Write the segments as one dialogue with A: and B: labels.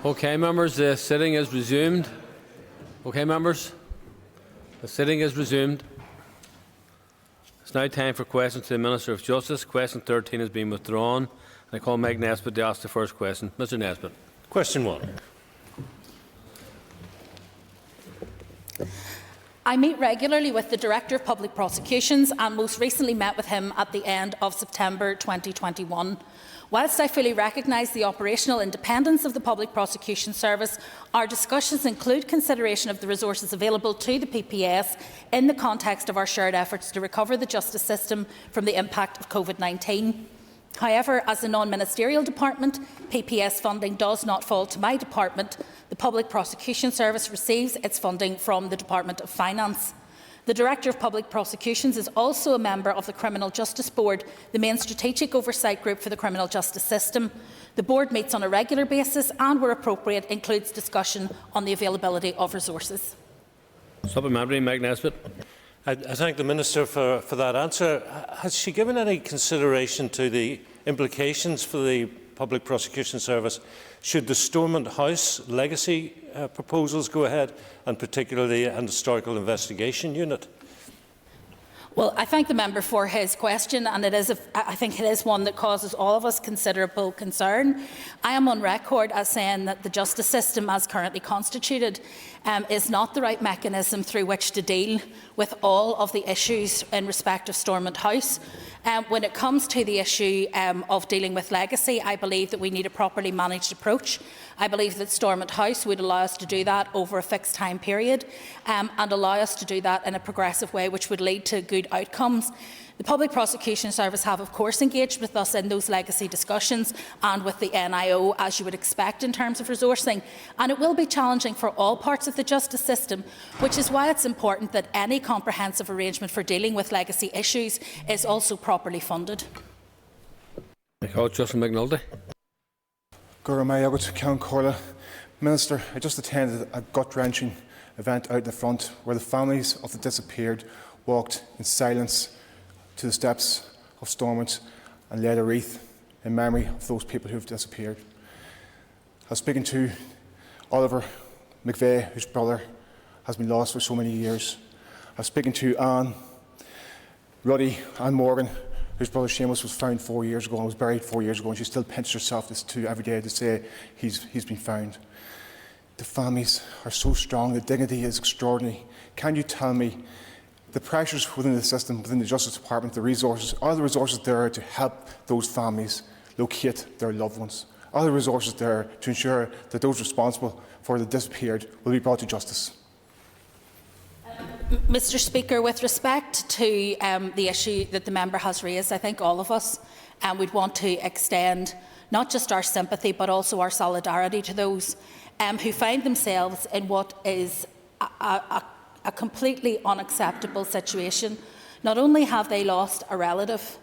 A: Okay, members, the sitting is resumed. Okay, members, the sitting is resumed. It's now time for questions to the Minister of Justice. Question 13 has been withdrawn. I call Meg Nesbitt to ask the first question. Mr. Nesbitt.
B: Question 1.
C: I meet regularly with the Director of Public Prosecutions and most recently met with him at the end of September 2021. Whilst I fully recognise the operational independence of the Public Prosecution Service, our discussions include consideration of the resources available to the PPS in the context of our shared efforts to recover the justice system from the impact of COVID-19. However, as a non-ministerial department, PPS funding does not fall to my department. The Public Prosecution Service receives its funding from the Department of Finance. The Director of Public Prosecutions is also a member of the Criminal Justice Board, the main strategic oversight group for the criminal justice system. The Board meets on a regular basis and, where appropriate, includes discussion on the availability of resources.
A: Supplementary, Meg Nesbitt.
B: I thank the Minister for that answer. Has she given any consideration to the implications for the Public Prosecution Service should the Stormont House legacy proposals go ahead, and particularly an historical investigation unit?
C: Well, I thank the member for his question, and I think it is one that causes all of us considerable concern. I am on record as saying that the justice system, as currently constituted, is not the right mechanism through which to deal with all of the issues in respect of Stormont House. When it comes to the issue of dealing with legacy, I believe that we need a properly managed approach. I believe that Stormont House would allow us to do that over a fixed time period and allow us to do that in a progressive way, which would lead to good outcomes. The Public Prosecution Service have, of course, engaged with us in those legacy discussions and with the NIO, as you would expect in terms of resourcing. And it will be challenging for all parts of the justice system, which is why it's important that any comprehensive arrangement for dealing with legacy issues is also properly funded.
A: Justin McNulty.
D: Minister, I just attended a gut-wrenching event out in the front where the families of the disappeared walked in silence to the steps of Stormont and laid a wreath in memory of those people who have disappeared. I was speaking to Oliver McVeigh, whose brother has been lost for so many years. I was speaking to Anne Morgan, whose brother Seamus was found 4 years ago and was buried 4 years ago, and she still pinches herself every day to say he's been found. The families are so strong, the dignity is extraordinary. Can you tell me the pressures within the system, within the Justice Department, the resources, are the resources there to help those families locate their loved ones? Are the resources there to ensure that those responsible for the disappeared will be brought to justice?
C: Mr. Speaker, with respect to the issue that the member has raised, I think all of us would want to extend not just our sympathy but also our solidarity to those who find themselves in what is a completely unacceptable situation. Not only have they lost a relative,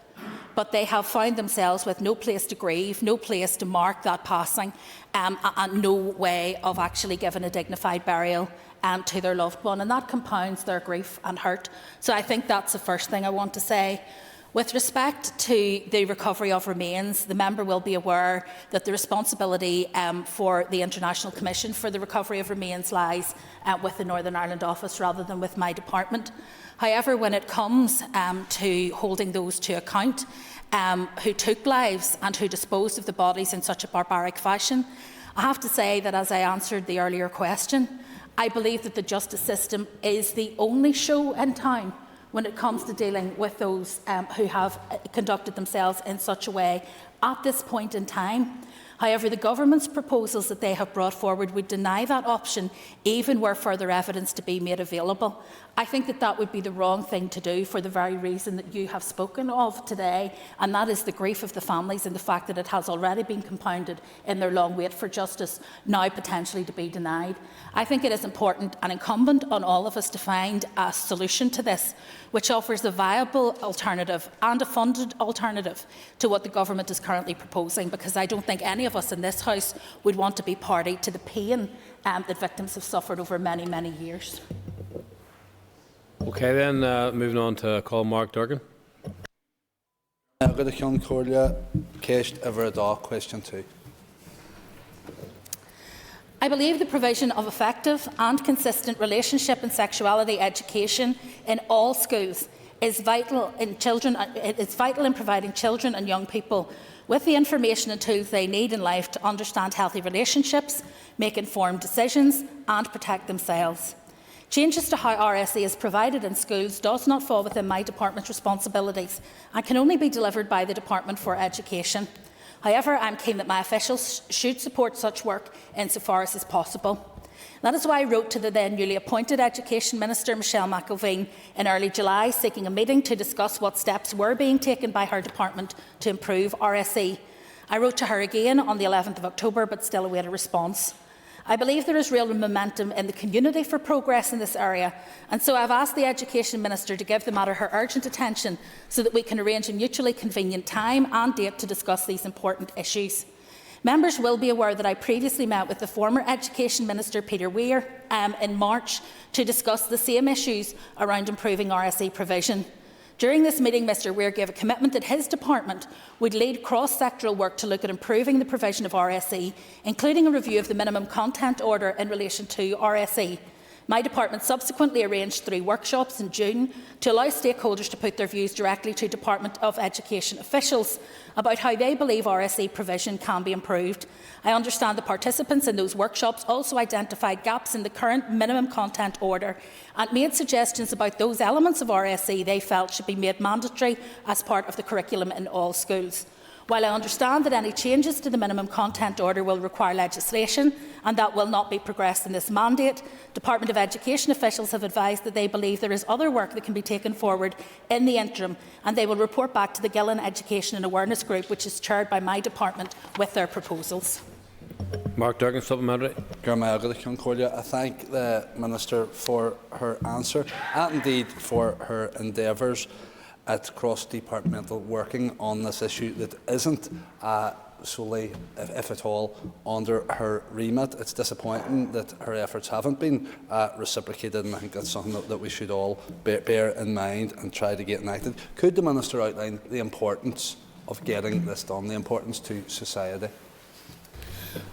C: but they have found themselves with no place to grieve, no place to mark that passing, and no way of actually giving a dignified burial to their loved one, and that compounds their grief and hurt. So I think that's the first thing I want to say. With respect to the recovery of remains, the member will be aware that the responsibility for the International Commission for the Recovery of Remains lies with the Northern Ireland Office rather than with my department. However, when it comes to holding those to account who took lives and who disposed of the bodies in such a barbaric fashion, I have to say that, as I answered the earlier question, I believe that the justice system is the only show in town when it comes to dealing with those who have conducted themselves in such a way at this point in time. However, the government's proposals that they have brought forward would deny that option, even were further evidence to be made available. I think that that would be the wrong thing to do for the very reason that you have spoken of today, and that is the grief of the families and the fact that it has already been compounded in their long wait for justice, now potentially to be denied. I think it is important and incumbent on all of us to find a solution to this, which offers a viable alternative and a funded alternative to what the government is currently proposing, because I don't think any of us in this House would want to be party to the pain that victims have suffered over many, many years.
A: Okay, then, moving on to call Mark Durgan.
E: Question 2.
C: I believe the provision of effective and consistent relationship and sexuality education in all schools is vital in providing children and young people with the information and tools they need in life to understand healthy relationships, make informed decisions and protect themselves. Changes to how RSE is provided in schools does not fall within my department's responsibilities and can only be delivered by the Department for Education. However, I am keen that my officials should support such work insofar as is possible. That is why I wrote to the then newly appointed Education Minister, Michelle McIlveen, in early July, seeking a meeting to discuss what steps were being taken by her department to improve RSE. I wrote to her again on the 11th of October, but still await a response. I believe there is real momentum in the community for progress in this area, and so I have asked the Education Minister to give the matter her urgent attention so that we can arrange a mutually convenient time and date to discuss these important issues. Members will be aware that I previously met with the former Education Minister Peter Weir in March to discuss the same issues around improving RSE provision. During this meeting, Mr Weir gave a commitment that his department would lead cross-sectoral work to look at improving the provision of RSE, including a review of the minimum content order in relation to RSE. My department subsequently arranged 3 workshops in June to allow stakeholders to put their views directly to Department of Education officials about how they believe RSE provision can be improved. I understand the participants in those workshops also identified gaps in the current minimum content order and made suggestions about those elements of RSE they felt should be made mandatory as part of the curriculum in all schools. While I understand that any changes to the minimum content order will require legislation and that will not be progressed in this mandate, Department of Education officials have advised that they believe there is other work that can be taken forward in the interim, and they will report back to the Gillen Education and Awareness Group, which is chaired by my department, with their proposals.
A: Mark Durgan, supplementary.
E: I thank the Minister for her answer and indeed for her endeavours at cross-departmental working on this issue that isn't solely, if at all, under her remit. It's disappointing that her efforts haven't been reciprocated, and I think that's something that we should all bear in mind and try to get enacted. Could the Minister outline the importance of getting this done, the importance to society?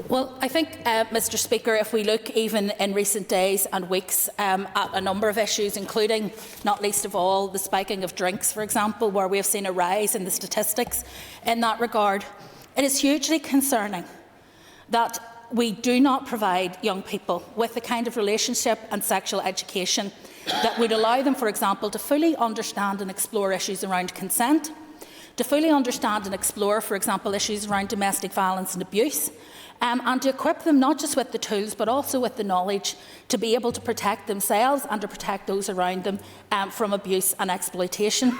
C: Well, I think, Mr Speaker, if we look even in recent days and weeks at a number of issues, including, not least of all, the spiking of drinks, for example, where we have seen a rise in the statistics in that regard, it is hugely concerning that we do not provide young people with the kind of relationship and sexual education that would allow them, for example, to fully understand and explore issues around consent, to fully understand and explore, for example, issues around domestic violence and abuse, and to equip them not just with the tools but also with the knowledge to be able to protect themselves and to protect those around them from abuse and exploitation.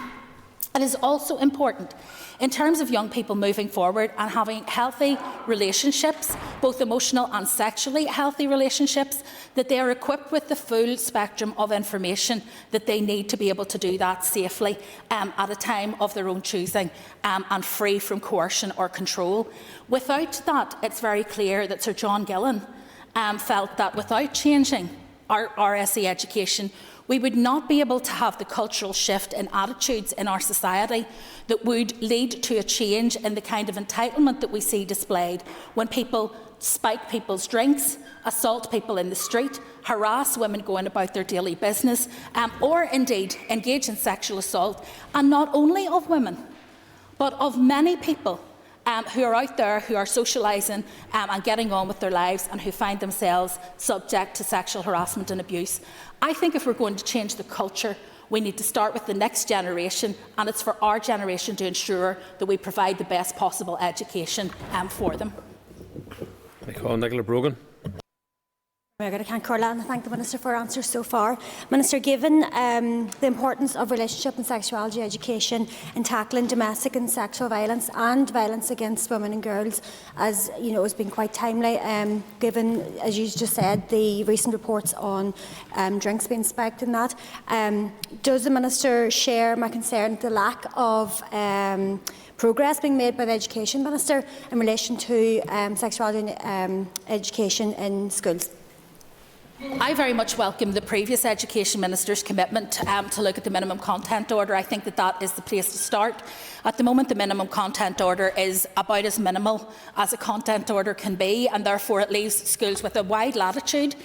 C: It is also important in terms of young people moving forward and having healthy relationships, both emotional and sexually healthy relationships, that they are equipped with the full spectrum of information that they need to be able to do that safely at a time of their own choosing and free from coercion or control. Without that, it's very clear that Sir John Gillen felt that without changing our RSE education, we would not be able to have the cultural shift in attitudes in our society that would lead to a change in the kind of entitlement that we see displayed when people spike people's drinks, assault people in the street, harass women going about their daily business, or indeed engage in sexual assault, and not only of women, but of many people who are out there, who are socialising and getting on with their lives and who find themselves subject to sexual harassment and abuse. I think if we're going to change the culture, we need to start with the next generation, and it's for our generation to ensure that we provide the best possible education for them.
A: I call Nicola Brogan.
F: I thank the Minister for her answers so far. Minister, given the importance of relationship and sexuality education in tackling domestic and sexual violence and violence against women and girls, as you know, has been quite timely, given, as you just said, the recent reports on drinks being spiked in that, does the Minister share my concern at the lack of progress being made by the Education Minister in relation to sexuality education in schools?
C: I very much welcome the previous Education Minister's commitment to look at the minimum content order. I think that is the place to start. At the moment, the minimum content order is about as minimal as a content order can be, and therefore it leaves schools with a wide latitude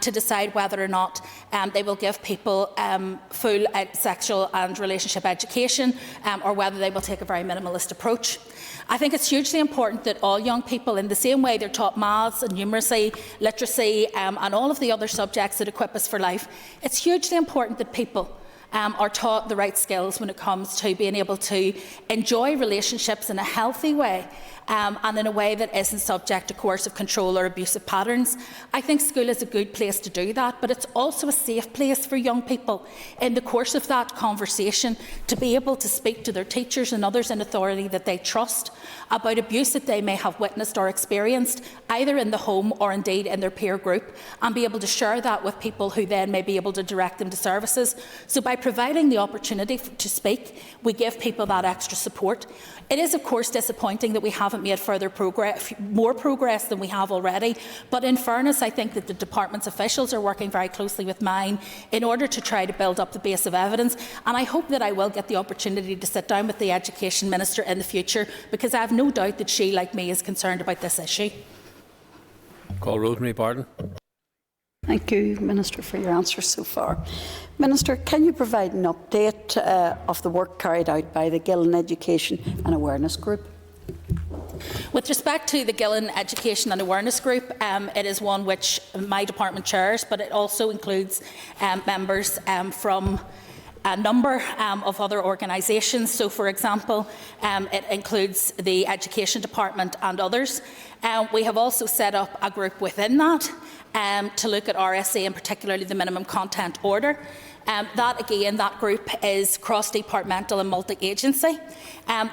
C: to decide whether or not they will give people full sexual and relationship education or whether they will take a very minimalist approach. I think it's hugely important that all young people, in the same way they're taught maths and numeracy, literacy and all of the other subjects that equip us for life, it's hugely important that people are taught the right skills when it comes to being able to enjoy relationships in a healthy way and in a way that isn't subject to coercive control or abusive patterns. I think school is a good place to do that, but it's also a safe place for young people in the course of that conversation to be able to speak to their teachers and others in authority that they trust about abuse that they may have witnessed or experienced, either in the home or indeed in their peer group, and be able to share that with people who then may be able to direct them to services. So by providing the opportunity to speak, we give people that extra support. It is, of course, disappointing that we haven't made more progress than we have already, but in fairness, I think that the department's officials are working very closely with mine in order to try to build up the base of evidence, and I hope that I will get the opportunity to sit down with the Education Minister in the future, because I have no doubt that she, like me, is concerned about this issue.
A: Call Rosemary Barton.
G: Thank you, Minister, for your answers so far. Minister, can you provide an update of the work carried out by the Gillen Education and Awareness Group?
C: With respect to the Gillen Education and Awareness Group, it is one which my department chairs, but it also includes members from a number of other organisations. So, for example, it includes the Education Department and others. We have also set up a group within that to look at RSA and particularly the minimum content order. That group is cross-departmental and multi-agency.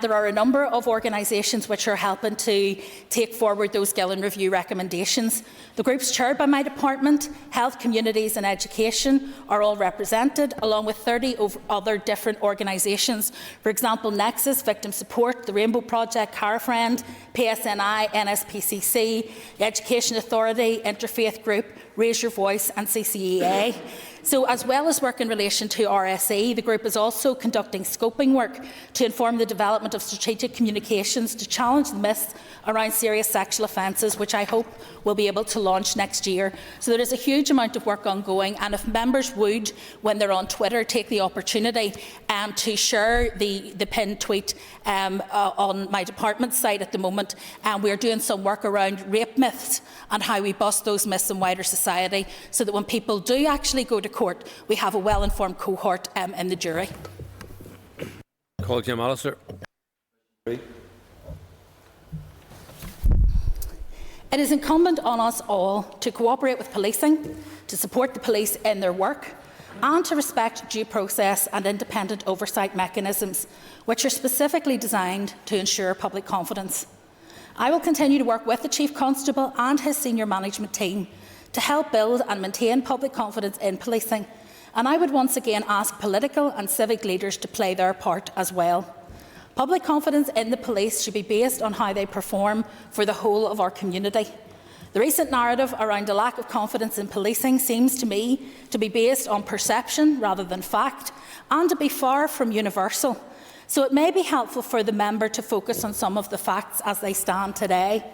C: There are a number of organisations which are helping to take forward those Gillen Review recommendations. The groups chaired by my department, Health, Communities and Education, are all represented, along with 30 other different organisations. For example, Nexus, Victim Support, the Rainbow Project, Carafriend, PSNI, NSPCC, the Education Authority, Interfaith Group, Raise Your Voice and CCEA. So, as well as work in relation to RSE, the group is also conducting scoping work to inform the development of strategic communications to challenge the myths around serious sexual offences, which I hope will be able to launch next year. So there is a huge amount of work ongoing, and if members would, when they're on Twitter, take the opportunity to share the pinned tweet on my department's site at the moment. We are doing some work around rape myths and how we bust those myths in wider society, so that when people do actually go to court, we have a well-informed cohort in the jury.
A: Call Jim Allister.
C: It is incumbent on us all to cooperate with policing, to support the police in their work, and to respect due process and independent oversight mechanisms, which are specifically designed to ensure public confidence. I will continue to work with the Chief Constable and his senior management team to help build and maintain public confidence in policing, and I would once again ask political and civic leaders to play their part as well. Public confidence in the police should be based on how they perform for the whole of our community. The recent narrative around a lack of confidence in policing seems to me to be based on perception rather than fact, and to be far from universal. So it may be helpful for the member to focus on some of the facts as they stand today.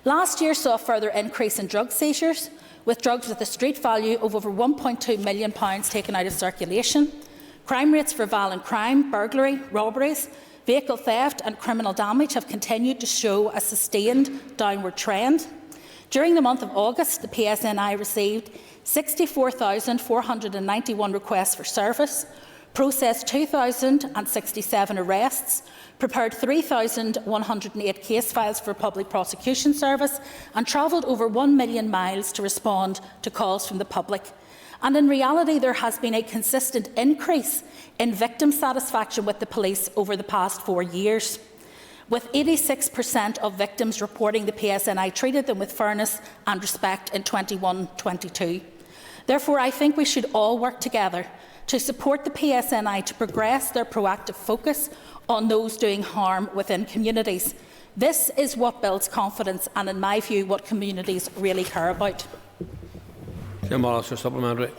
C: Last year saw a further increase in drug seizures, with drugs with a street value of over £1.2 million taken out of circulation. Crime rates for violent crime, burglary, robberies, vehicle theft and criminal damage have continued to show a sustained downward trend. During the month of August, the PSNI received 64,491 requests for service, processed 2,067 arrests, prepared 3,108 case files for Public Prosecution Service, and travelled over 1 million miles to respond to calls from the public. And in reality, there has been a consistent increase in victim satisfaction with the police over the past 4 years, with 86% of victims reporting the PSNI treated them with fairness and respect in 21-22. Therefore, I think we should all work together to support the PSNI to progress their proactive focus on those doing harm within communities. This is what builds confidence and, in my view, what communities really care about.
A: Minister, supplementary.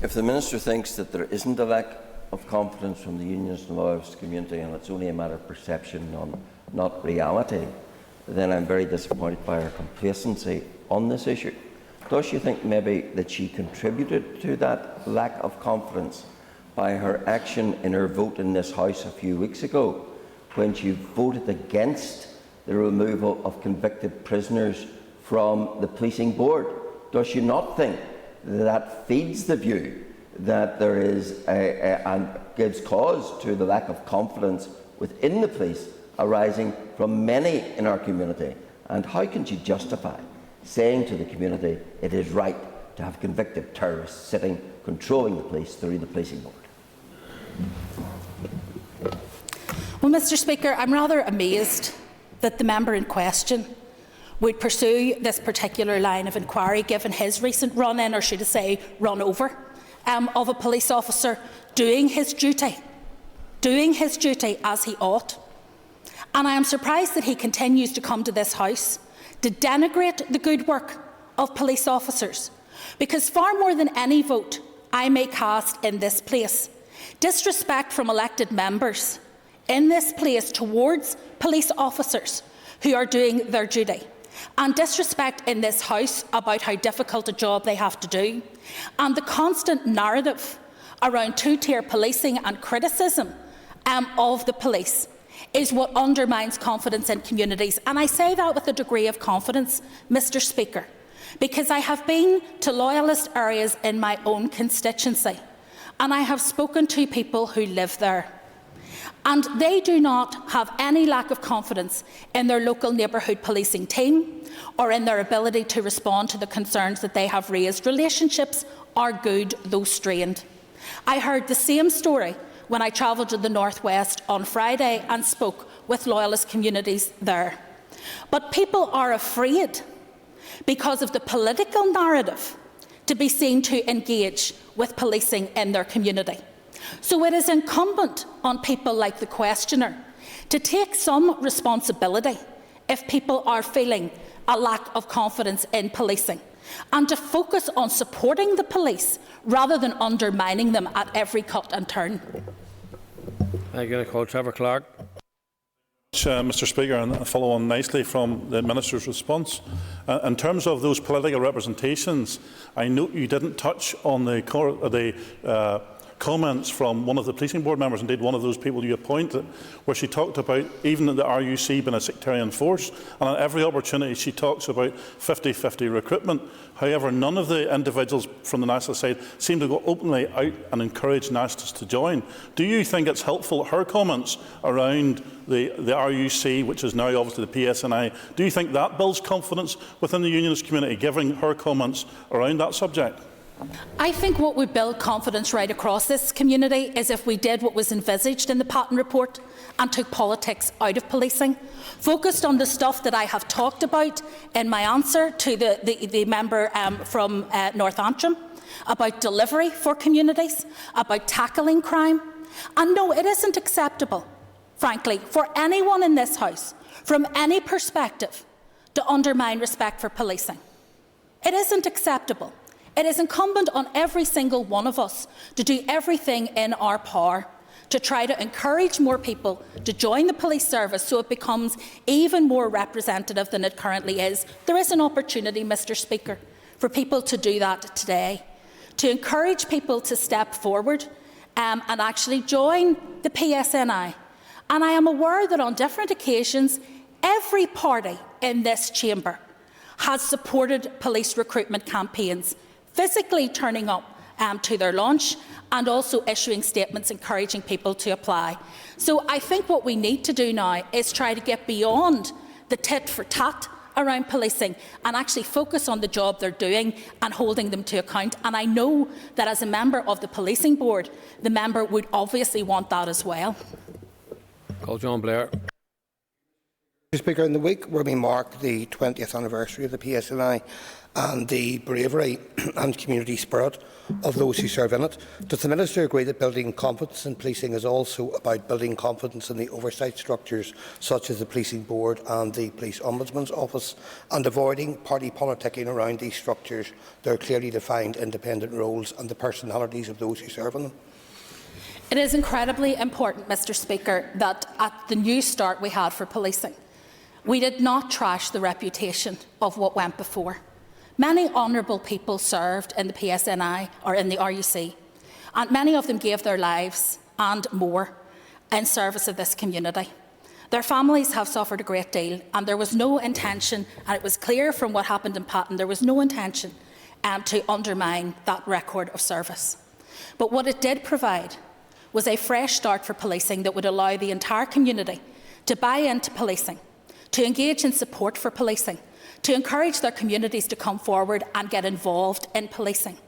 H: If the Minister thinks that there isn't a lack of confidence from the Unionist and Loyalist community and it's only a matter of perception, not reality, then I'm very disappointed by her complacency on this issue. Does she think maybe that she contributed to that lack of confidence by her action in her vote in this House a few weeks ago, when she voted against the removal of convicted prisoners from the policing board? Does she not think that feeds the view that there is and gives cause to the lack of confidence within the police arising from many in our community? And how can she justify saying to the community it is right to have convicted terrorists sitting controlling the police through the policing board?
C: Well, Mr Speaker, I'm rather amazed that the member in question would pursue this particular line of inquiry, given his recent run-in, or should I say run-over, of a police officer doing his duty as he ought. And I am surprised that he continues to come to this House to denigrate the good work of police officers, because far more than any vote I may cast in this place, disrespect from elected members in this place towards police officers who are doing their duty, and disrespect in this House about how difficult a job they have to do, and the constant narrative around two-tier policing and criticism of the police is what undermines confidence in communities. And I say that with a degree of confidence, Mr Speaker, because I have been to Loyalist areas in my own constituency, and I have spoken to people who live there. And they do not have any lack of confidence in their local neighbourhood policing team or in their ability to respond to the concerns that they have raised. Relationships are good, though strained. I heard the same story when I travelled to the North West on Friday and spoke with Loyalist communities there. But people are afraid, because of the political narrative, to be seen to engage with policing in their community. So it is incumbent on people like the questioner to take some responsibility if people are feeling a lack of confidence in policing, and to focus on supporting the police rather than undermining them at every cut and turn.
A: I'm going to call Trevor Clark.
I: Mr Speaker, and follow on nicely from the Minister's response. In terms of those political representations, I note you didn't touch on the comments from one of the policing board members, indeed one of those people you appointed, where she talked about even the RUC being a sectarian force, and on every opportunity she talks about 50-50 recruitment. However, none of the individuals from the national side seem to go openly out and encourage nationalists to join. Do you think it's helpful, her comments around the RUC, which is now obviously the PSNI, do you think that builds confidence within the unionist community, giving her comments around that subject?
C: I think what would build confidence right across this community is if we did what was envisaged in the Patton report and took politics out of policing, focused on the stuff that I have talked about in my answer to the member from North Antrim, about delivery for communities, about tackling crime. And no, it isn't acceptable, frankly, for anyone in this House, from any perspective, to undermine respect for policing. It isn't acceptable. It is incumbent on every single one of us to do everything in our power to try to encourage more people to join the police service so it becomes even more representative than it currently is. There is an opportunity, Mr Speaker, for people to do that today, to encourage people to step forward and actually join the PSNI. And I am aware that on different occasions, every party in this chamber has supported police recruitment campaigns, physically turning up to their launch and also issuing statements encouraging people to apply. So I think what we need to do now is try to get beyond the tit for tat around policing and actually focus on the job they're doing and holding them to account. And I know that as a member of the policing board, the member would obviously want that as well.
A: Call John Blair.
J: Mr Speaker, in the week where we mark the 20th anniversary of the PSNI, and the bravery and community spirit of those who serve in it. Does the Minister agree that building confidence in policing is also about building confidence in the oversight structures such as the Policing Board and the Police Ombudsman's Office, and avoiding party politicking around these structures, their clearly defined independent roles and the personalities of those who serve in them?
C: It is incredibly important, Mr Speaker, that at the new start we had for policing, we did not trash the reputation of what went before. Many honourable people served in the PSNI or in the RUC, and many of them gave their lives and more in service of this community. Their families have suffered a great deal, and there was no intention, and it was clear from what happened in Patton, there was no intention to undermine that record of service. But what it did provide was a fresh start for policing that would allow the entire community to buy into policing, to engage in support for policing, to encourage their communities to come forward and get involved in policing.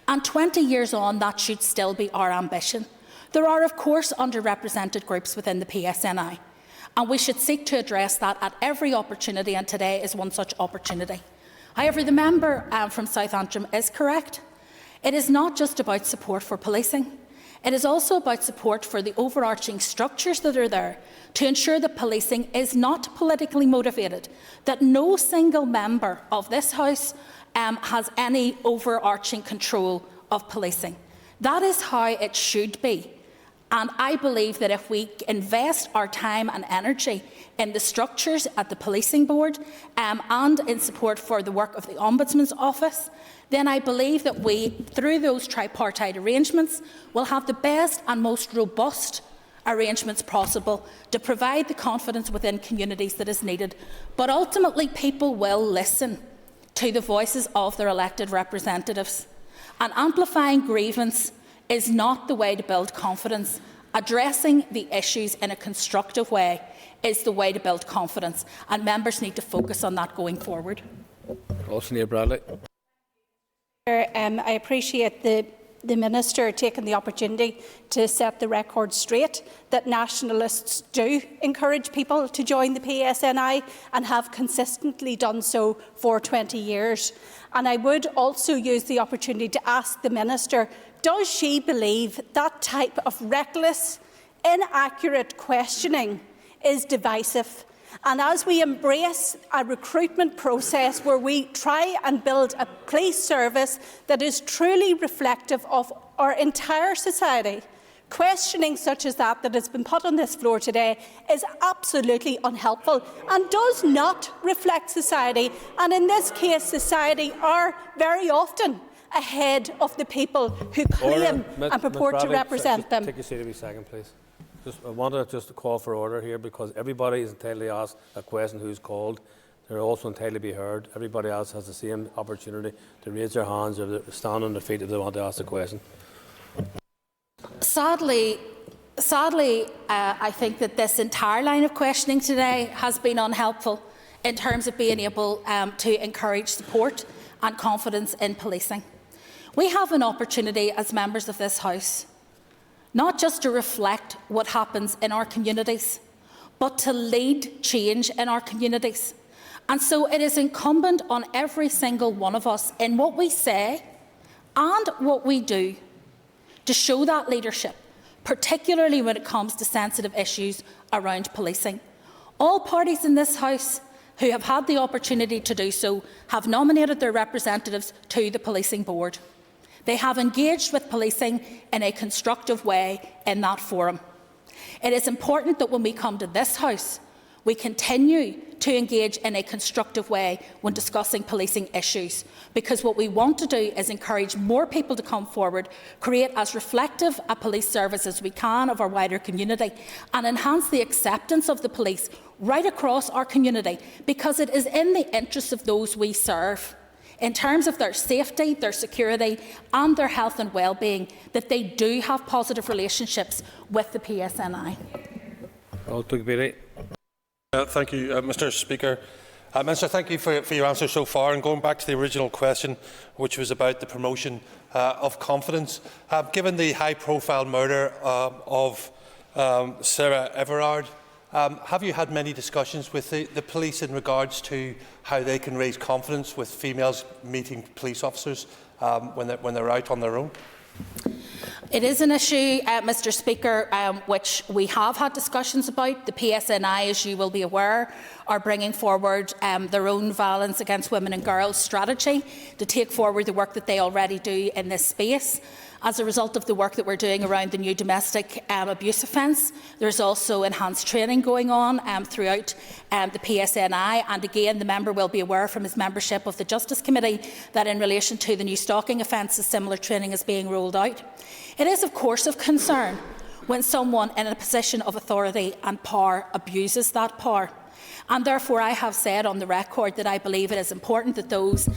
C: And 20 years on, that should still be our ambition. There are, of course, underrepresented groups within the PSNI, and we should seek to address that at every opportunity, and today is one such opportunity. However, the member from South Antrim is correct. It is not just about support for policing. It is also about support for the overarching structures that are there to ensure that policing is not politically motivated, that no single member of this House has any overarching control of policing. That is how it should be. And I believe that if we invest our time and energy in the structures at the Policing Board and in support for the work of the Ombudsman's Office, then I believe that we, through those tripartite arrangements, will have the best and most robust arrangements possible to provide the confidence within communities that is needed. But ultimately, people will listen to the voices of their elected representatives. And amplifying grievance is not the way to build confidence. Addressing the issues in a constructive way is the way to build confidence, and members need to focus on that going forward.
A: Bradley.
K: I appreciate the Minister taking the opportunity to set the record straight that nationalists do encourage people to join the PSNI and have consistently done so for 20 years. And I would also use the opportunity to ask the Minister, does she believe that type of reckless, inaccurate questioning is divisive? And as we embrace a recruitment process where we try and build a police service that is truly reflective of our entire society, questioning such as that has been put on this floor today is absolutely unhelpful and does not reflect society. And in this case, society are very often ahead of the people who claim and purport to represent them.
A: Take a seat a second, please. I wanted to call for order here, because everybody is entitled to ask a question who's called. They're also entitled to be heard. Everybody else has the same opportunity to raise their hands or stand on their feet if they want to ask a question.
C: Sadly, I think that this entire line of questioning today has been unhelpful in terms of being able to encourage support and confidence in policing. We have an opportunity as members of this House not just to reflect what happens in our communities, but to lead change in our communities. And so it is incumbent on every single one of us in what we say and what we do to show that leadership, particularly when it comes to sensitive issues around policing. All parties in this House who have had the opportunity to do so have nominated their representatives to the Policing Board. They have engaged with policing in a constructive way in that forum. It is important that when we come to this House, we continue to engage in a constructive way when discussing policing issues, because what we want to do is encourage more people to come forward, create as reflective a police service as we can of our wider community, and enhance the acceptance of the police right across our community, because it is in the interests of those we serve, in terms of their safety, their security and their health and well-being, that they do have positive relationships with the PSNI.
L: Thank you, Mr Speaker. Minister, thank you for your answer so far. And going back to the original question, which was about the promotion of confidence, given the high-profile murder of Sarah Everard, Have you had many discussions with the police in regards to how they can raise confidence with females meeting police officers when they're out on their own?
C: It is an issue, Mr Speaker, which we have had discussions about. The PSNI, as you will be aware, are bringing forward their own violence against women and girls strategy to take forward the work that they already do in this space. As a result of the work that we're doing around the new domestic abuse offence, there's also enhanced training going on throughout the PSNI. And again, the member will be aware from his membership of the Justice Committee that in relation to the new stalking offence, similar training is being rolled out. It is, of course, of concern when someone in a position of authority and power abuses that power. And therefore, I have said on the record that I believe it is important that those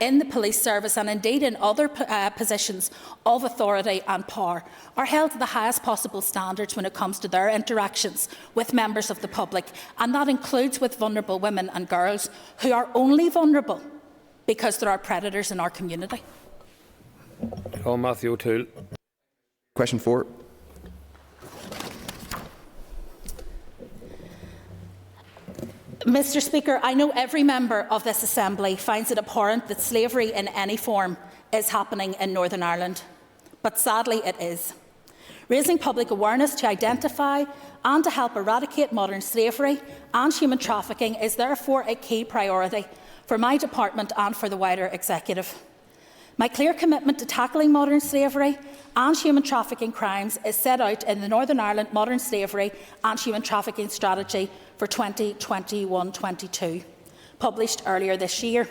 C: in the police service and indeed in other positions of authority and power are held to the highest possible standards when it comes to their interactions with members of the public. And that includes with vulnerable women and girls who are only vulnerable because there are predators in our community.
A: Call Matthew O'Toole.
M: Question 4.
C: Mr Speaker, I know every member of this Assembly finds it abhorrent that slavery in any form is happening in Northern Ireland, but sadly it is. Raising public awareness to identify and to help eradicate modern slavery and human trafficking is therefore a key priority for my department and for the wider executive. My clear commitment to tackling modern slavery and human trafficking crimes is set out in the Northern Ireland Modern Slavery and Human Trafficking Strategy for 2021-22, published earlier this year.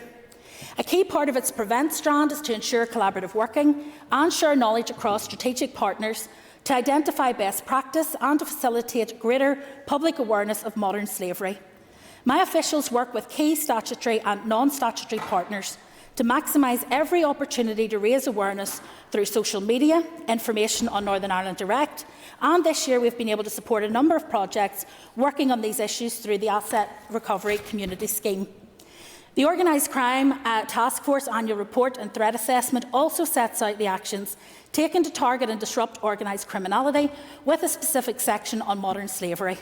C: A key part of its Prevent strand is to ensure collaborative working and share knowledge across strategic partners to identify best practice and to facilitate greater public awareness of modern slavery. My officials work with key statutory and non-statutory partners to maximise every opportunity to raise awareness through social media, information on Northern Ireland Direct, and this year we've been able to support a number of projects working on these issues through the Asset Recovery Community Scheme. The Organised Crime Task Force annual report and threat assessment also sets out the actions taken to target and disrupt organised criminality, with a specific section on modern slavery.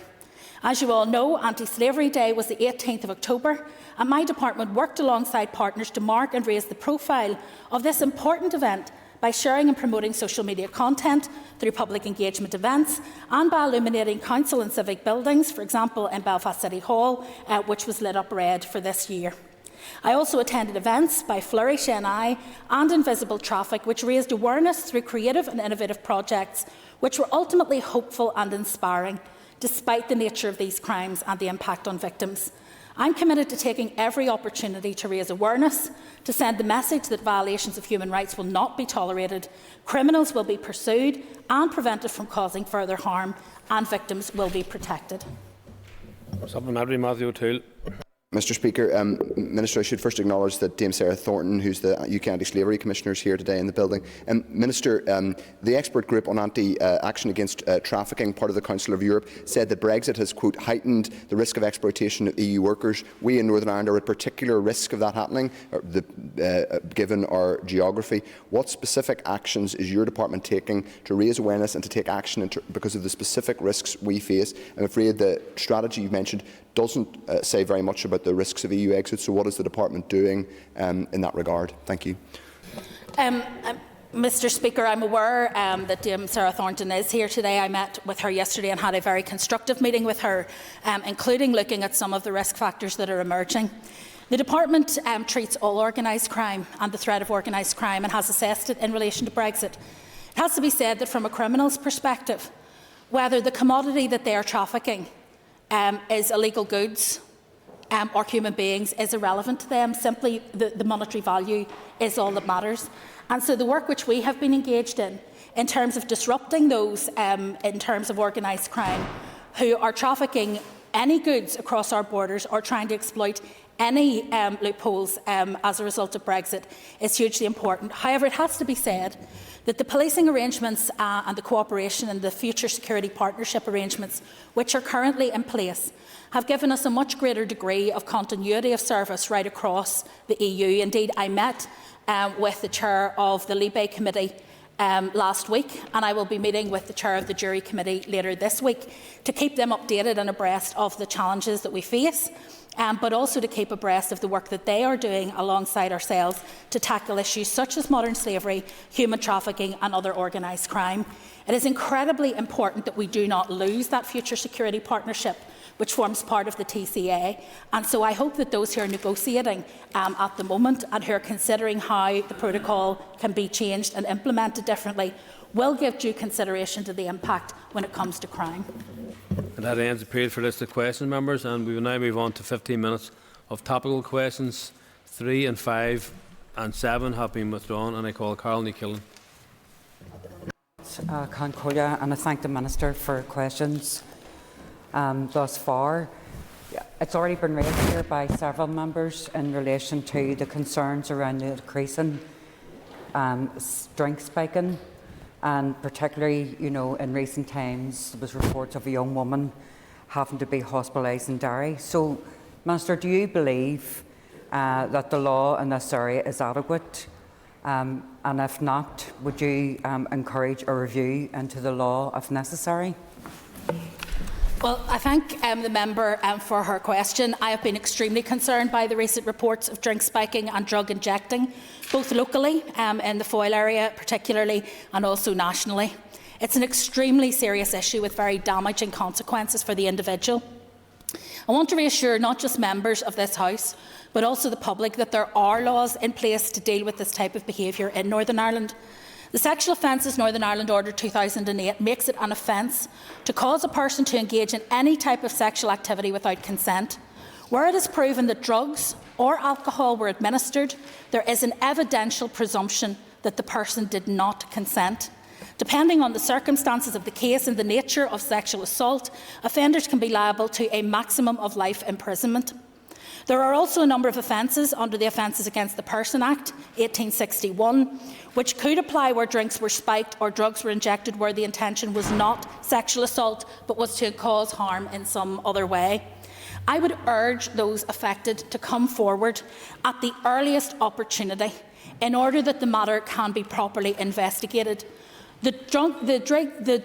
C: As you all know, Anti-Slavery Day was the 18th of October, and my department worked alongside partners to mark and raise the profile of this important event by sharing and promoting social media content through public engagement events and by illuminating council and civic buildings, for example in Belfast City Hall, which was lit up red for this year. I also attended events by Flourish NI and Invisible Traffic, which raised awareness through creative and innovative projects, which were ultimately hopeful and inspiring, despite the nature of these crimes and the impact on victims. I'm committed to taking every opportunity to raise awareness, to send the message that violations of human rights will not be tolerated, criminals will be pursued and prevented from causing further harm, and victims will be protected.
A: Supplementary, Matthew O'Toole.
M: Mr Speaker, Minister, I should first acknowledge that Dame Sarah Thornton, who's the UK Anti-Slavery Commissioner, is here today in the building. Minister, the expert group on action against trafficking, part of the Council of Europe, said that Brexit has, quote, heightened the risk of exploitation of EU workers. We in Northern Ireland are at particular risk of that happening, given our geography. What specific actions is your department taking to raise awareness and to take action because of the specific risks we face? I'm afraid the strategy you mentioned doesn't say very much about the risks of EU exit, so what is the department doing in that regard? Thank you.
C: Mr Speaker, I'm aware that Dame Sarah Thornton is here today. I met with her yesterday and had a very constructive meeting with her, including looking at some of the risk factors that are emerging. The department treats all organised crime and the threat of organised crime and has assessed it in relation to Brexit. It has to be said that from a criminal's perspective, whether the commodity that they are trafficking is illegal goods or human beings is irrelevant to them. Simply the monetary value is all that matters. And so the work which we have been engaged in terms of disrupting those in terms of organised crime who are trafficking any goods across our borders or trying to exploit any loopholes as a result of Brexit is hugely important. However, it has to be said that the policing arrangements and the cooperation and the future security partnership arrangements which are currently in place have given us a much greater degree of continuity of service right across the EU. Indeed, I met with the chair of the Libe Committee last week, and I will be meeting with the chair of the jury committee later this week to keep them updated and abreast of the challenges that we face, but also to keep abreast of the work that they are doing alongside ourselves to tackle issues such as modern slavery, human trafficking and other organised crime. It is incredibly important that we do not lose that future security partnership which forms part of the TCA, and so I hope that those who are negotiating at the moment and who are considering how the protocol can be changed and implemented differently will give due consideration to the impact when it comes to crime.
A: And that ends the period for list of questions, members, and we will now move on to 15 minutes of topical questions. 3 and 5 and 7 have been withdrawn, and I call Carol Ní-Killen.
N: And I thank the Minister for questions thus far. It's already been raised here by several members in relation to the concerns around the increasing drink spiking, and particularly, in recent times there was reports of a young woman having to be hospitalised in Derry. So, Minister, do you believe that the law in this area is adequate? And if not, would you encourage a review into the law if necessary?
C: Well, I thank the member for her question. I have been extremely concerned by the recent reports of drink spiking and drug injecting, both locally in the Foyle area particularly, and also nationally. It's an extremely serious issue with very damaging consequences for the individual. I want to reassure not just members of this House, but also the public that there are laws in place to deal with this type of behaviour in Northern Ireland. The Sexual Offences Northern Ireland Order 2008 makes it an offence to cause a person to engage in any type of sexual activity without consent. Where it is proven that drugs or alcohol were administered, there is an evidential presumption that the person did not consent. Depending on the circumstances of the case and the nature of sexual assault, offenders can be liable to a maximum of life imprisonment. There are also a number of offences under the Offences Against the Person Act 1861, which could apply where drinks were spiked or drugs were injected where the intention was not sexual assault but was to cause harm in some other way. I would urge those affected to come forward at the earliest opportunity in order that the matter can be properly investigated. The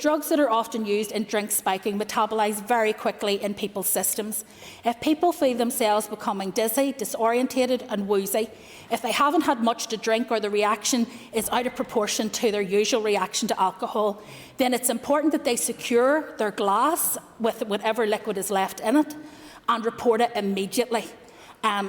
C: drugs that are often used in drink spiking metabolise very quickly in people's systems. If people feel themselves becoming dizzy, disorientated and woozy, if they haven't had much to drink or the reaction is out of proportion to their usual reaction to alcohol, then it's important that they secure their glass with whatever liquid is left in it and report it immediately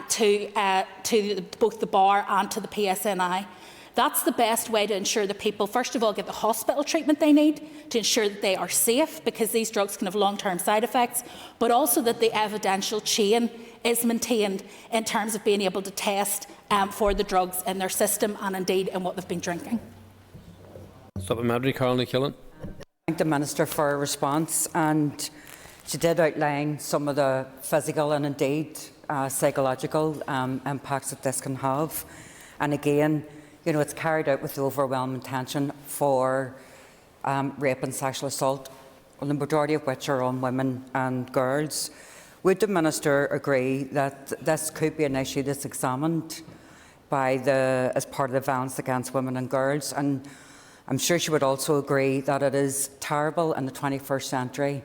C: to both the bar and to the PSNI. That's the best way to ensure that people, first of all, get the hospital treatment they need, to ensure that they are safe, because these drugs can have long-term side effects, but also that the evidential chain is maintained in terms of being able to test for the drugs in their system and indeed in what they've been drinking.
A: Supplementary, Carol Ní-Killen.
N: Thank the Minister for her response, and she did outline some of the physical and indeed psychological impacts that this can have. And again, it's carried out with the overwhelming intention for rape and sexual assault, the majority of which are on women and girls. Would the Minister agree that this could be an issue that's examined as part of the Violence Against Women and Girls? And I'm sure she would also agree that it is terrible in the 21st century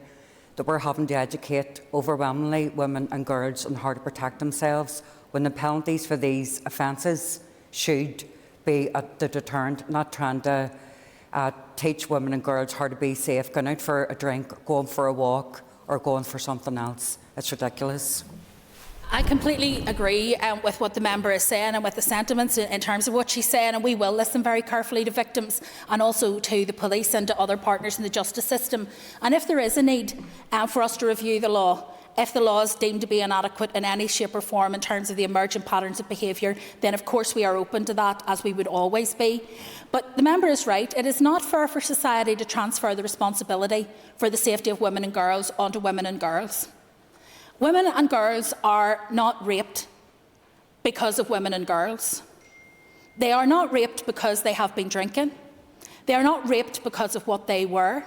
N: that we're having to educate overwhelmingly women and girls on how to protect themselves, when the penalties for these offences should be the deterrent, not trying to teach women and girls how to be safe, going out for a drink, going for a walk or going for something else. It's ridiculous.
C: I completely agree with what the member is saying and with the sentiments in terms of what she's saying, and we will listen very carefully to victims and also to the police and to other partners in the justice system. And if there is a need for us to review the law, if the law is deemed to be inadequate in any shape or form in terms of the emergent patterns of behaviour, then of course we are open to that, as we would always be. But the member is right. It is not fair for society to transfer the responsibility for the safety of women and girls onto women and girls. Women and girls are not raped because of women and girls. They are not raped because they have been drinking. They are not raped because of what they were.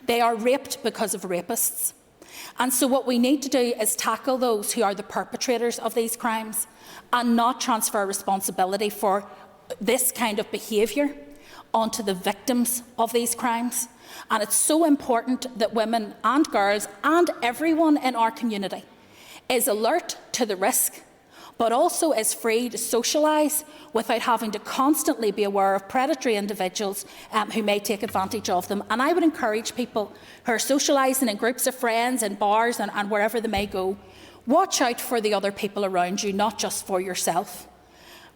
C: They are raped because of rapists. And so what we need to do is tackle those who are the perpetrators of these crimes and not transfer responsibility for this kind of behaviour onto the victims of these crimes. And it's so important that women and girls and everyone in our community is alert to the risk, but also is free to socialise without having to constantly be aware of predatory individuals who may take advantage of them. And I would encourage people who are socialising in groups of friends, in bars and wherever they may go, watch out for the other people around you, not just for yourself.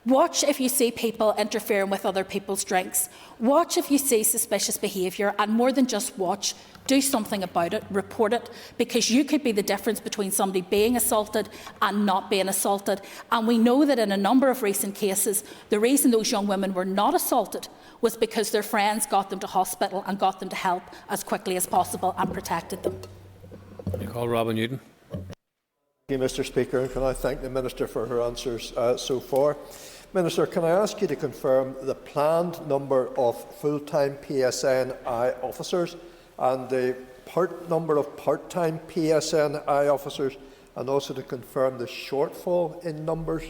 C: Watch if you see people interfering with other people's drinks. Watch if you see suspicious behaviour, and more than just watch, do something about it, report it, because you could be the difference between somebody being assaulted and not being assaulted. And we know that in a number of recent cases, the reason those young women were not assaulted was because their friends got them to hospital and got them to help as quickly as possible and protected them.
A: You call Robin Newton.
O: Thank you, Mr. Speaker, and can I thank the Minister for her answers so far. Minister, can I ask you to confirm the planned number of full-time PSNI officers and the number of part-time PSNI officers, and also to confirm the shortfall in numbers?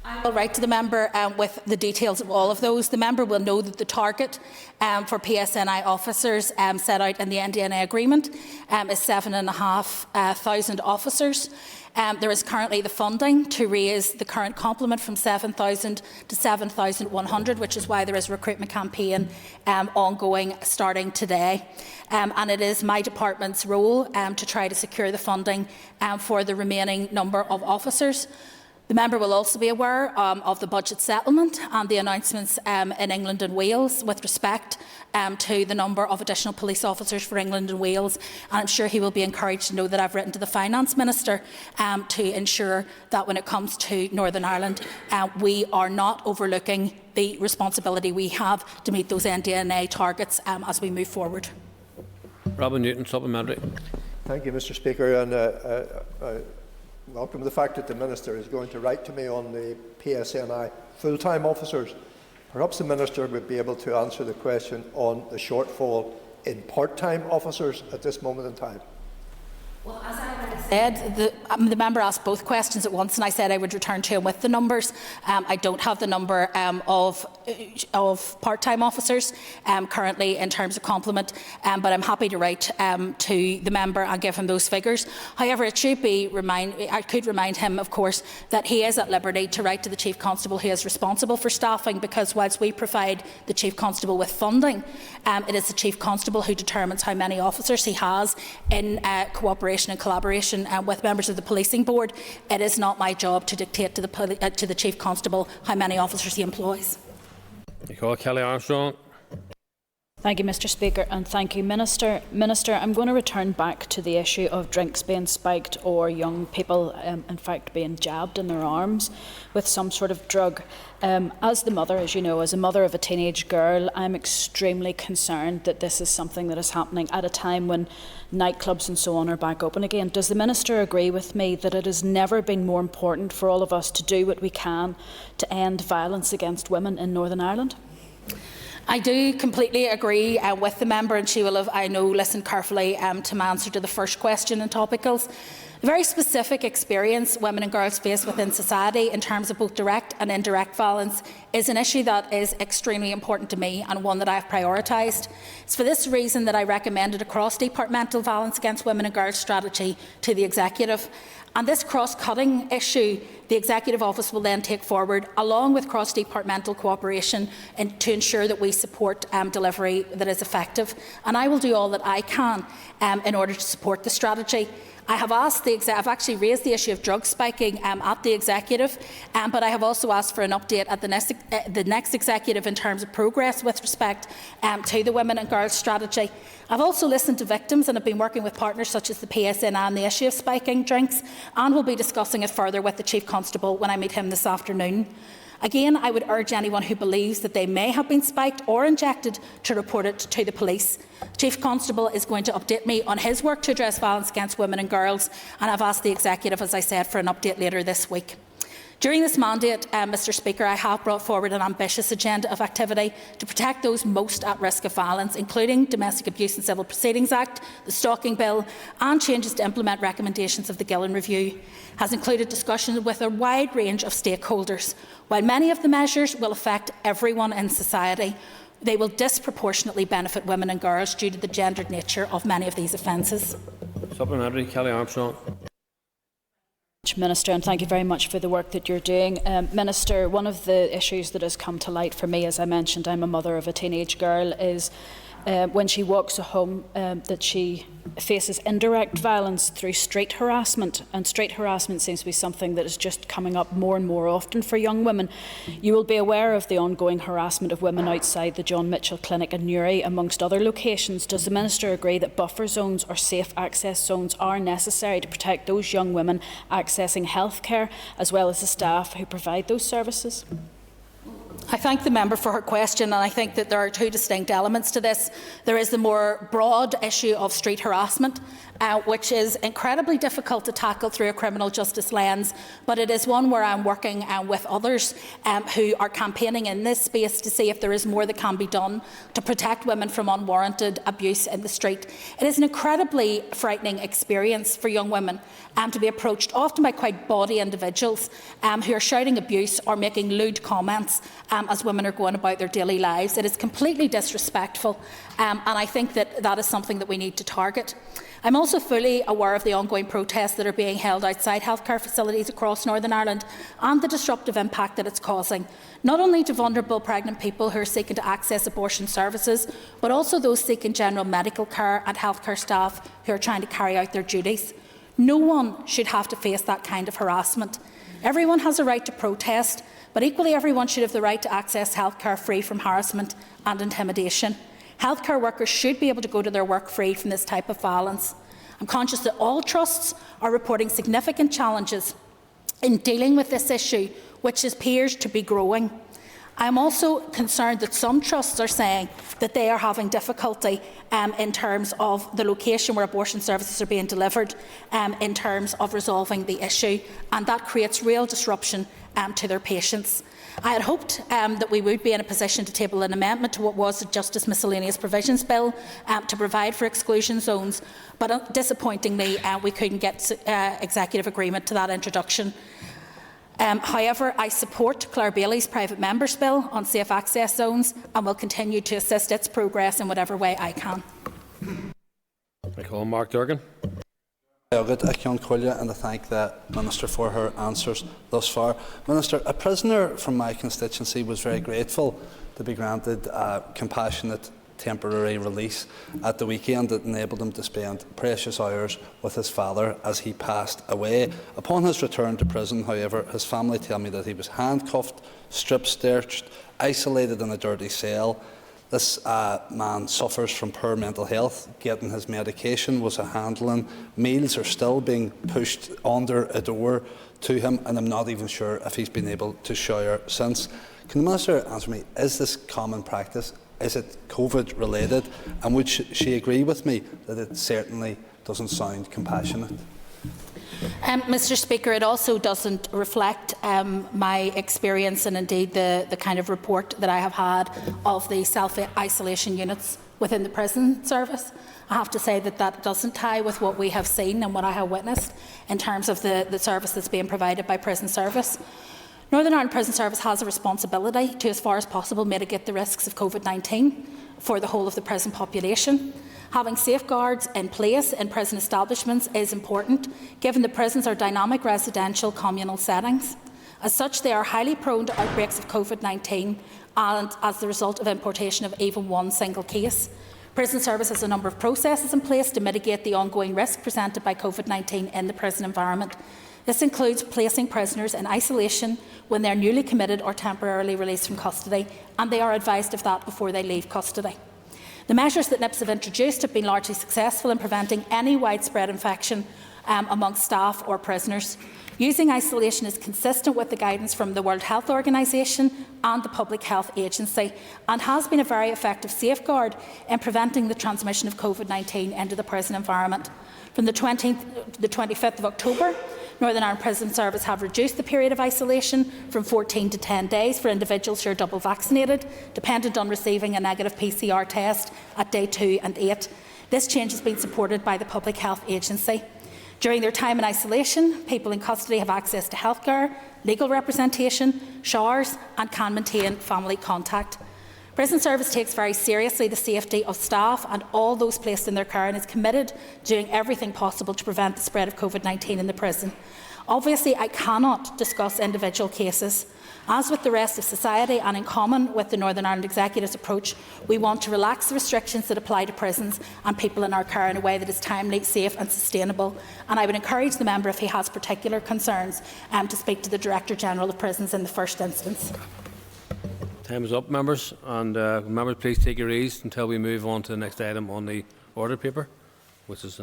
C: I will write to the member with the details of all of those. The member will know that the target for PSNI officers set out in the NDNA agreement is 7,500 officers. There is currently the funding to raise the current complement from 7,000 to 7,100, which is why there is a recruitment campaign ongoing starting today. And it is my department's role to try to secure the funding for the remaining number of officers. The member will also be aware of the budget settlement and the announcements in England and Wales with respect to the number of additional police officers for England and Wales. And I'm sure he will be encouraged to know that I've written to the Finance Minister to ensure that when it comes to Northern Ireland, we are not overlooking the responsibility we have to meet those NDNA targets as we move forward.
A: Robin Newton, supplementary.
O: Thank you, Mr. Speaker. And welcome the fact that the Minister is going to write to me on the PSNI full-time officers. Perhaps the Minister would be able to answer the question on the shortfall in part-time officers at this moment in time.
C: Well, as I already said, the member asked both questions at once, and I said I would return to him with the numbers. I don't have the number of part-time officers currently in terms of complement, but I'm happy to write to the member and give him those figures. However, I could remind him, of course, that he is at liberty to write to the Chief Constable who is responsible for staffing, because whilst we provide the Chief Constable with funding, it is the Chief Constable who determines how many officers he has in cooperation and collaboration with members of the Policing Board. It is not my job to dictate to the Chief Constable how many officers he employs.
A: You call Kelly Armstrong.
P: Thank you, Mr. Speaker, and thank you, Minister. Minister, I'm going to return back to the issue of drinks being spiked or young people, in fact, being jabbed in their arms with some sort of drug. As the mother, as you know, as a mother of a teenage girl, I'm extremely concerned that this is something that is happening at a time when nightclubs and so on are back open again. Does the Minister agree with me that it has never been more important for all of us to do what we can to end violence against women in Northern Ireland?
C: I do completely agree with the member, and she will have, I know, listened carefully to my answer to the first question in topicals. The very specific experience women and girls face within society in terms of both direct and indirect violence is an issue that is extremely important to me and one that I have prioritised. It's for this reason that I recommended a cross-departmental violence against women and girls strategy to the Executive. And this cross-cutting issue, the Executive Office will then take forward, along with cross-departmental cooperation, to ensure that we support delivery that is effective. And I will do all that I can in order to support the strategy. I have asked I've actually raised the issue of drug spiking at the Executive, but I have also asked for an update at the next Executive in terms of progress with respect to the Women and Girls strategy. I've also listened to victims and have been working with partners such as the PSNI on the issue of spiking drinks, and will be discussing it further with the Chief Constable when I meet him this afternoon. Again, I would urge anyone who believes that they may have been spiked or injected to report it to the police. Chief Constable is going to update me on his work to address violence against women and girls, and I've asked the Executive, as I said, for an update later this week. During this mandate, Mr Speaker, I have brought forward an ambitious agenda of activity to protect those most at risk of violence, including Domestic Abuse and Civil Proceedings Act, the Stalking Bill and changes to implement recommendations of the Gillen Review. Has included discussions with a wide range of stakeholders. While many of the measures will affect everyone in society, they will disproportionately benefit women and girls due to the gendered nature of many of these offences.
A: Supplementary, Kelly Armstrong.
P: Minister, and thank you very much for the work that you're doing. Minister, one of the issues that has come to light for me, as I mentioned, I'm a mother of a teenage girl, is when she walks home that she faces indirect violence through street harassment, and street harassment seems to be something that is just coming up more and more often for young women. You will be aware of the ongoing harassment of women outside the John Mitchell Clinic in Newry, amongst other locations. Does the Minister agree that buffer zones or safe access zones are necessary to protect those young women accessing healthcare, as well as the staff who provide those services?
C: I thank the member for her question, and I think that there are two distinct elements to this. There is the more broad issue of street harassment, which is incredibly difficult to tackle through a criminal justice lens, but it is one where I'm working with others who are campaigning in this space to see if there is more that can be done to protect women from unwarranted abuse in the street. It is an incredibly frightening experience for young women to be approached often by quite bawdy individuals who are shouting abuse or making lewd comments as women are going about their daily lives. It is completely disrespectful, and I think that that is something that we need to target. I'm also fully aware of the ongoing protests that are being held outside healthcare facilities across Northern Ireland and the disruptive impact that it's causing, not only to vulnerable pregnant people who are seeking to access abortion services, but also those seeking general medical care and healthcare staff who are trying to carry out their duties. No one should have to face that kind of harassment. Everyone has a right to protest, but equally everyone should have the right to access healthcare free from harassment and intimidation. Healthcare workers should be able to go to their work free from this type of violence. I'm conscious that all trusts are reporting significant challenges in dealing with this issue, which appears to be growing. I am also concerned that some trusts are saying that they are having difficulty in terms of the location where abortion services are being delivered, in terms of resolving the issue, and that creates real disruption to their patients. I had hoped that we would be in a position to table an amendment to what was the Justice Miscellaneous Provisions Bill to provide for exclusion zones, but disappointingly we couldn't get executive agreement to that introduction. However, I support Claire Bailey's private member's bill on safe access zones and will continue to assist its progress in whatever way I can.
A: I call Mark Durgan.
E: I thank the Minister for her answers thus far. Minister, a prisoner from my constituency was very grateful to be granted a compassionate temporary release at the weekend that enabled him to spend precious hours with his father as he passed away. Upon his return to prison, however, his family tell me that he was handcuffed, strip-searched, isolated in a dirty cell. This man suffers from poor mental health. Getting his medication was a handling. Meals are still being pushed under a door to him, and I'm not even sure if he's been able to shower since. Can the Minister answer me, is this common practice? Is it COVID related? And would she agree with me that it certainly doesn't sound compassionate?
C: Mr Speaker, it also doesn't reflect my experience and indeed the kind of report that I have had of the self-isolation units within the prison service. I have to say that that doesn't tie with what we have seen and what I have witnessed in terms of the service that's being provided by prison service. Northern Ireland Prison Service has a responsibility to, as far as possible, mitigate the risks of COVID-19 for the whole of the prison population. Having safeguards in place in prison establishments is important, given the prisons are dynamic residential communal settings. As such, they are highly prone to outbreaks of COVID-19 and as the result of importation of even one single case. Prison Service has a number of processes in place to mitigate the ongoing risk presented by COVID-19 in the prison environment. This includes placing prisoners in isolation when they are newly committed or temporarily released from custody, and they are advised of that before they leave custody. The measures that NIPS have introduced have been largely successful in preventing any widespread infection amongst staff or prisoners. Using isolation is consistent with the guidance from the World Health Organization and the Public Health Agency and has been a very effective safeguard in preventing the transmission of COVID-19 into the prison environment. From the 25th of October Northern Ireland Prison Service have reduced the period of isolation from 14 to 10 days for individuals who are double vaccinated, dependent on receiving a negative PCR test at day 2 and 8. This change has been supported by the Public Health Agency. During their time in isolation, people in custody have access to healthcare, legal representation, showers and can maintain family contact. Prison Service takes very seriously the safety of staff and all those placed in their care and is committed to doing everything possible to prevent the spread of COVID-19 in the prison. Obviously, I cannot discuss individual cases. As with the rest of society and in common with the Northern Ireland Executive's approach, we want to relax the restrictions that apply to prisons and people in our care in a way that is timely, safe and sustainable. And I would encourage the member, if he has particular concerns, to speak to the Director-General of Prisons in the first instance.
A: Time is up, members, and members, please take your ease until we move on to the next item on the order paper, which is